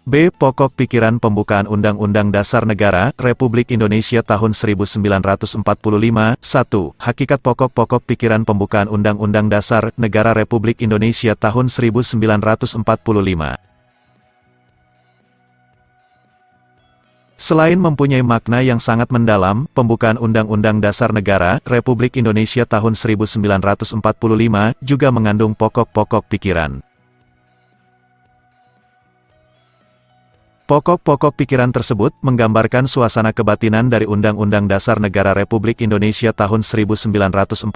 B. Pokok pikiran pembukaan Undang-Undang Dasar Negara Republik Indonesia tahun 1945. 1. Hakikat pokok-pokok pikiran pembukaan Undang-Undang Dasar Negara Republik Indonesia tahun 1945. Selain mempunyai makna yang sangat mendalam, pembukaan Undang-Undang Dasar Negara Republik Indonesia tahun 1945 juga mengandung pokok-pokok pikiran. Pokok-pokok pikiran tersebut menggambarkan suasana kebatinan dari Undang-Undang Dasar Negara Republik Indonesia tahun 1945,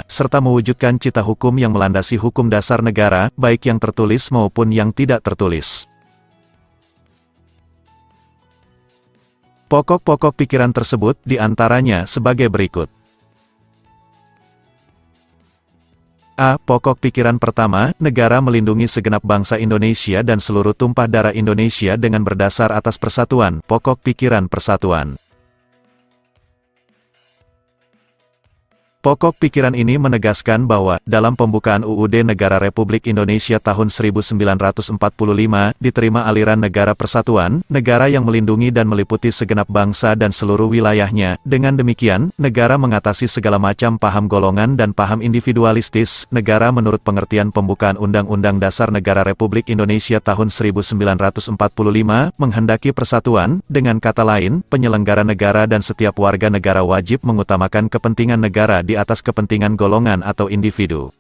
serta mewujudkan cita hukum yang melandasi hukum dasar negara, baik yang tertulis maupun yang tidak tertulis. Pokok-pokok pikiran tersebut diantaranya sebagai berikut. A. Pokok pikiran pertama, negara melindungi segenap bangsa Indonesia dan seluruh tumpah darah Indonesia dengan berdasar atas persatuan, pokok pikiran persatuan. Pokok pikiran ini menegaskan bahwa, dalam pembukaan UUD Negara Republik Indonesia tahun 1945, diterima aliran negara persatuan, negara yang melindungi dan meliputi segenap bangsa dan seluruh wilayahnya. Dengan demikian, negara mengatasi segala macam paham golongan dan paham individualistis. Negara menurut pengertian pembukaan Undang-Undang Dasar Negara Republik Indonesia tahun 1945, menghendaki persatuan, dengan kata lain, penyelenggara negara dan setiap warga negara wajib mengutamakan kepentingan negara di atas kepentingan golongan atau individu.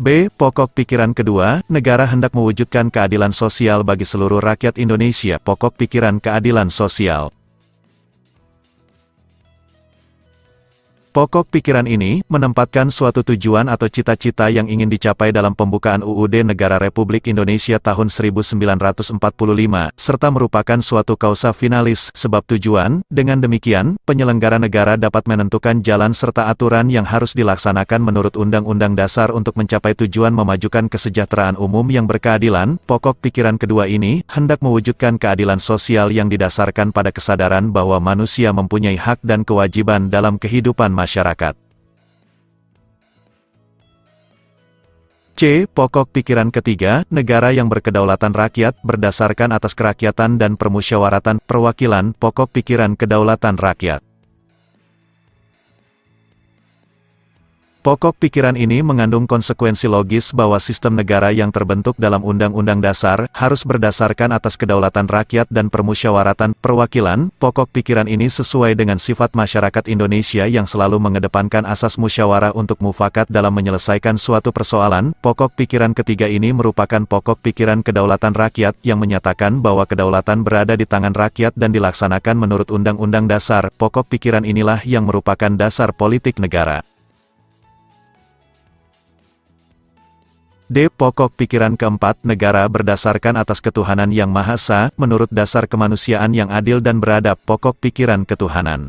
B. Pokok pikiran kedua, negara hendak mewujudkan keadilan sosial bagi seluruh rakyat Indonesia. Pokok pikiran keadilan sosial. Pokok pikiran ini menempatkan suatu tujuan atau cita-cita yang ingin dicapai dalam pembukaan UUD Negara Republik Indonesia tahun 1945, serta merupakan suatu kausa finalis, sebab tujuan. Dengan demikian, penyelenggara negara dapat menentukan jalan serta aturan yang harus dilaksanakan menurut Undang-Undang Dasar untuk mencapai tujuan memajukan kesejahteraan umum yang berkeadilan. Pokok pikiran kedua ini hendak mewujudkan keadilan sosial yang didasarkan pada kesadaran bahwa manusia mempunyai hak dan kewajiban dalam kehidupan masyarakat. C. Pokok pikiran ketiga, negara yang berkedaulatan rakyat, berdasarkan atas kerakyatan dan permusyawaratan, perwakilan. Pokok pikiran kedaulatan rakyat. Pokok pikiran ini mengandung konsekuensi logis bahwa sistem negara yang terbentuk dalam Undang-Undang Dasar harus berdasarkan atas kedaulatan rakyat dan permusyawaratan, perwakilan. Pokok pikiran ini sesuai dengan sifat masyarakat Indonesia yang selalu mengedepankan asas musyawarah untuk mufakat dalam menyelesaikan suatu persoalan. Pokok pikiran ketiga ini merupakan pokok pikiran kedaulatan rakyat yang menyatakan bahwa kedaulatan berada di tangan rakyat dan dilaksanakan menurut Undang-Undang Dasar. Pokok pikiran inilah yang merupakan dasar politik negara. D. Pokok pikiran keempat, negara berdasarkan atas ketuhanan yang Maha Esa, menurut dasar kemanusiaan yang adil dan beradab. Pokok pikiran ketuhanan.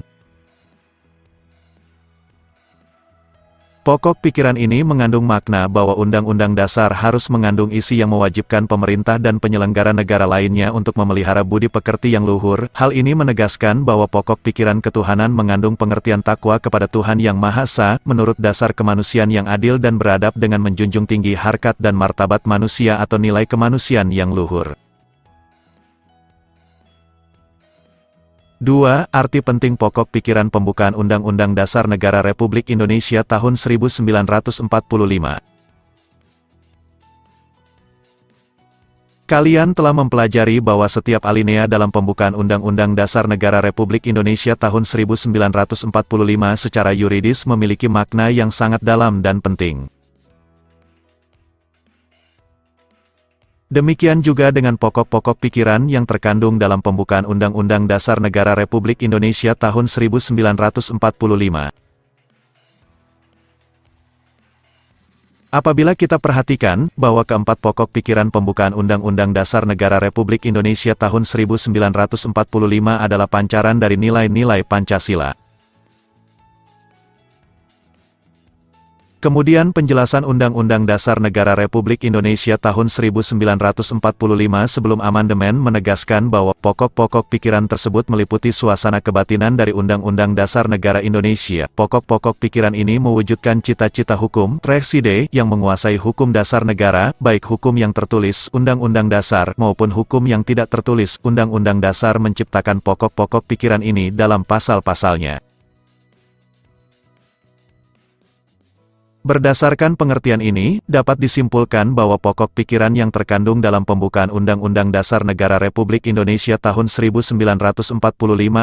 Pokok pikiran ini mengandung makna bahwa Undang-Undang Dasar harus mengandung isi yang mewajibkan pemerintah dan penyelenggara negara lainnya untuk memelihara budi pekerti yang luhur. Hal ini menegaskan bahwa pokok pikiran ketuhanan mengandung pengertian takwa kepada Tuhan Yang Maha Esa, menurut dasar kemanusiaan yang adil dan beradab dengan menjunjung tinggi harkat dan martabat manusia atau nilai kemanusiaan yang luhur. 2. Arti penting pokok pikiran pembukaan Undang-Undang Dasar Negara Republik Indonesia tahun 1945. Kalian telah mempelajari bahwa setiap alinea dalam pembukaan Undang-Undang Dasar Negara Republik Indonesia tahun 1945 secara yuridis memiliki makna yang sangat dalam dan penting. Demikian juga dengan pokok-pokok pikiran yang terkandung dalam pembukaan Undang-Undang Dasar Negara Republik Indonesia tahun 1945. Apabila kita perhatikan bahwa keempat pokok pikiran pembukaan Undang-Undang Dasar Negara Republik Indonesia tahun 1945 adalah pancaran dari nilai-nilai Pancasila. Kemudian penjelasan Undang-Undang Dasar Negara Republik Indonesia tahun 1945 sebelum amandemen menegaskan bahwa pokok-pokok pikiran tersebut meliputi suasana kebatinan dari Undang-Undang Dasar Negara Indonesia. Pokok-pokok pikiran ini mewujudkan cita-cita hukum, reside, yang menguasai hukum dasar negara, baik hukum yang tertulis, Undang-Undang Dasar, maupun hukum yang tidak tertulis. Undang-Undang Dasar menciptakan pokok-pokok pikiran ini dalam pasal-pasalnya. Berdasarkan pengertian ini, dapat disimpulkan bahwa pokok pikiran yang terkandung dalam pembukaan Undang-Undang Dasar Negara Republik Indonesia tahun 1945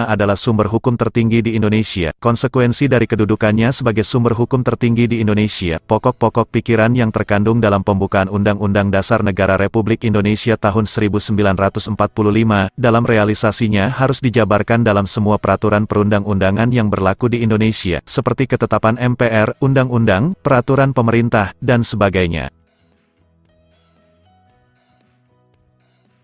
adalah sumber hukum tertinggi di Indonesia. Konsekuensi dari kedudukannya sebagai sumber hukum tertinggi di Indonesia, pokok-pokok pikiran yang terkandung dalam pembukaan Undang-Undang Dasar Negara Republik Indonesia tahun 1945, dalam realisasinya harus dijabarkan dalam semua peraturan perundang-undangan yang berlaku di Indonesia, seperti ketetapan MPR, undang-undang, peraturan pemerintah, dan sebagainya.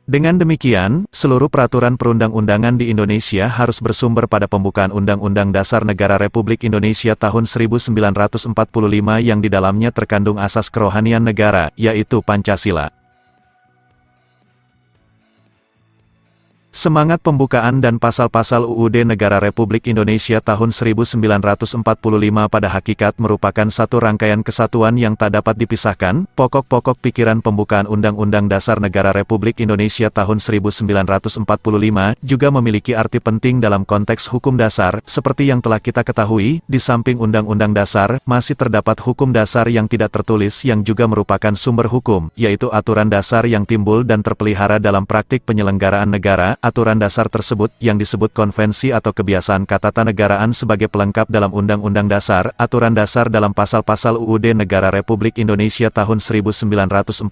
Dengan demikian, seluruh peraturan perundang-undangan di Indonesia harus bersumber pada pembukaan Undang-Undang Dasar Negara Republik Indonesia tahun 1945 yang di dalamnya terkandung asas kerohanian negara, yaitu Pancasila. Semangat pembukaan dan pasal-pasal UUD Negara Republik Indonesia tahun 1945 pada hakikat merupakan satu rangkaian kesatuan yang tak dapat dipisahkan. Pokok-pokok pikiran pembukaan Undang-Undang Dasar Negara Republik Indonesia tahun 1945 juga memiliki arti penting dalam konteks hukum dasar. Seperti yang telah kita ketahui, di samping Undang-Undang Dasar, masih terdapat hukum dasar yang tidak tertulis yang juga merupakan sumber hukum, yaitu aturan dasar yang timbul dan terpelihara dalam praktik penyelenggaraan negara. Aturan dasar tersebut, yang disebut konvensi atau kebiasaan ketatanegaraan sebagai pelengkap dalam Undang-Undang Dasar, aturan dasar dalam pasal-pasal UUD Negara Republik Indonesia tahun 1945,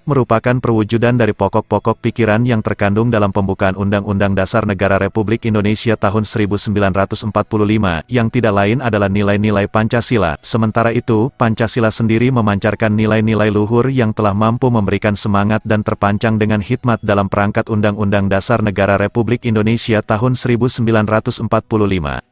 merupakan perwujudan dari pokok-pokok pikiran yang terkandung dalam pembukaan Undang-Undang Dasar Negara Republik Indonesia tahun 1945, yang tidak lain adalah nilai-nilai Pancasila. Sementara itu, Pancasila sendiri memancarkan nilai-nilai luhur yang telah mampu memberikan semangat dan terpancang dengan hikmat dalam perangkat Undang-Undang Dasar Negara Republik Indonesia tahun 1945.